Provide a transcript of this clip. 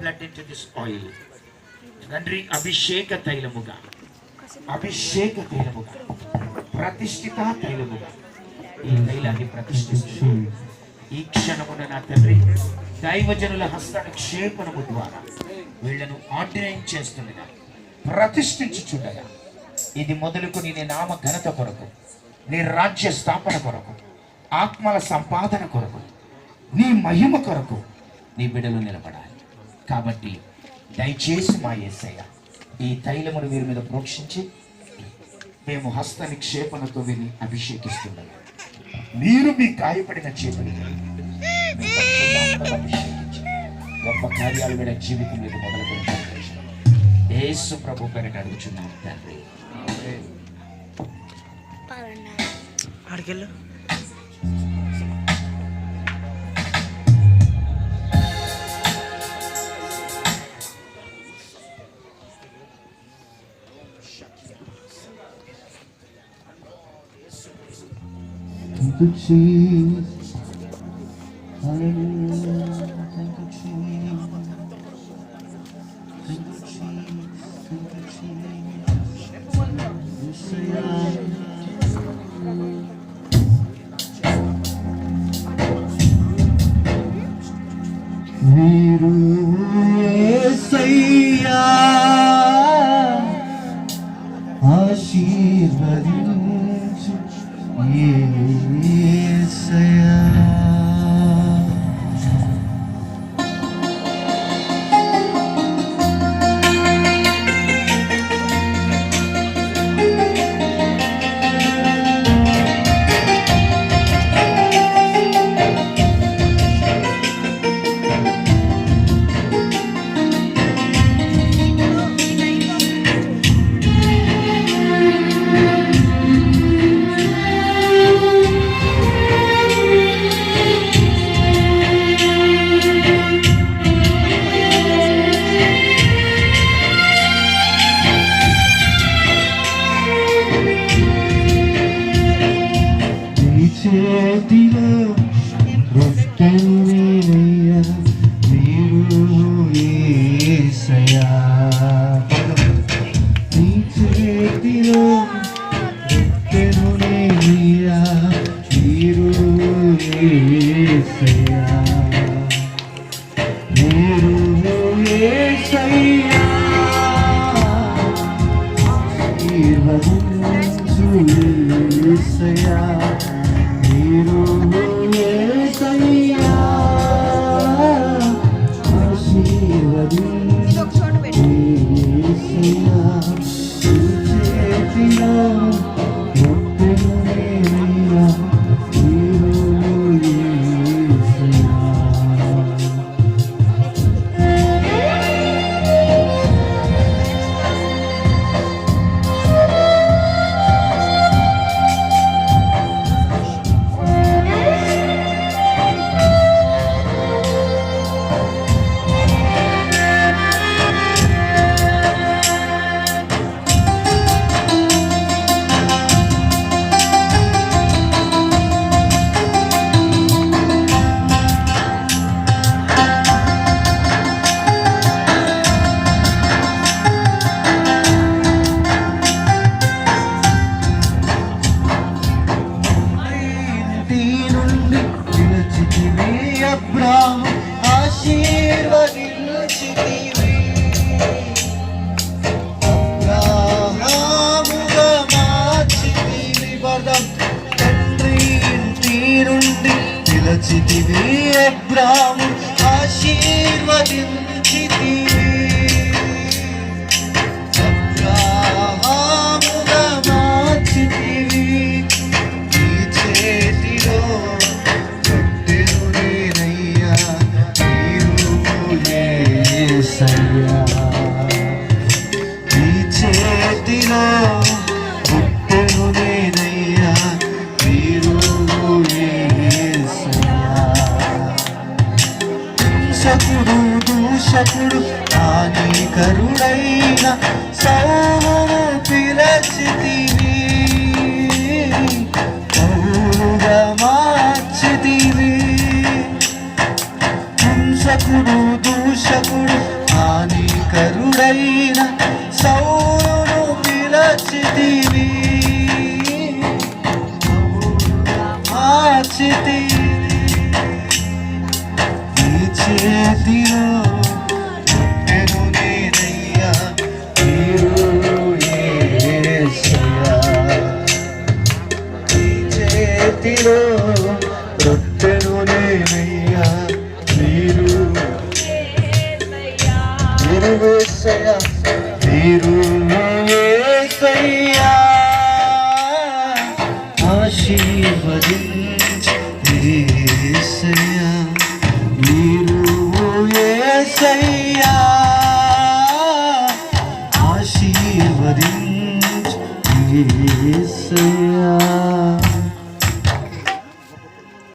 blood into this oil. తండ్రి అభిషేక తైలముగా ప్రతిష్ఠిత తైలముగా ఈ తైలాన్ని ప్రతిష్ఠిస్తూ ఈ క్షణమున నా తండ్రి దైవజనుల హస్తనిక్షేపణము ద్వారా వీళ్లను ఆర్డినైన్ చేస్తుండగా ప్రతిష్ఠించుచుండగా ఇది మొదలుకొని నీ నామ ఘనత కొరకు, నీ రాజ్య స్థాపన కొరకు, ఆత్మల సంపాదన కొరకు, నీ మహిమ కొరకు నీ బిడ్డలు నిలబడాలి. కాబట్టి దయచేసి మా యేసయ్య ఈ తైలమును వీరి మీద ప్రోక్షించి మేము హస్త నిక్షేపణతో వీరిని అభిషేకిస్తున్నాము. మీరు మీ గాయపడిన చేతులు అభిషేకించి గొప్ప కార్యాలు వీడ జీవితం మీద మొదలుకొని యేసు ప్రభు పేరిట అడుగుచున్నాం తండ్రి. ఆడికెళ్ళు. Thank you, Jesus. Hallelujah. Thank you, Jesus. Thank you, Jesus. Thank you, Jesus. Viru Yesaya ఆశీర్వదించు యేసయ్యా. చేతిలో రొట్టెను నేనయ్యా, మీరు యేసయ్యా. నీ చేతిలో రొట్టెను నేనయ్యా, మీరు యేసయ్యా. మీరు యేసయ్యా ఆశీర్వదించు యేసయ్యా. మీరు యేసయ్యా ఆశీర్వదించు యేసయ్యా. చేతిలో రొట్టెను నేనయ్యా, మీరు యేసయ్యా. అబ్రాము ఆశీర్వదించితివి, అబ్రాహాముగా మార్చితివి. పదం తండ్రి ఇంటి నుండి పిలచితివి, అబ్రాము ఆశీర్వదించితివి. అబ్రాహాముగా మార్చితివి, నీ చేతిలో యేసయ్యా. నీ చేతిలో రొట్టెను నేనయ్యా, మీరు యేసయ్యా. హింసకుడు దూషకుడు హానికరుడైన సౌలును పిలచితివి, పౌలుగా మార్చితివి. హింసకుడు దూషకుడు దాసుడైన సౌలును పిలచితివి, మార్చితివి. నీ చేతిలో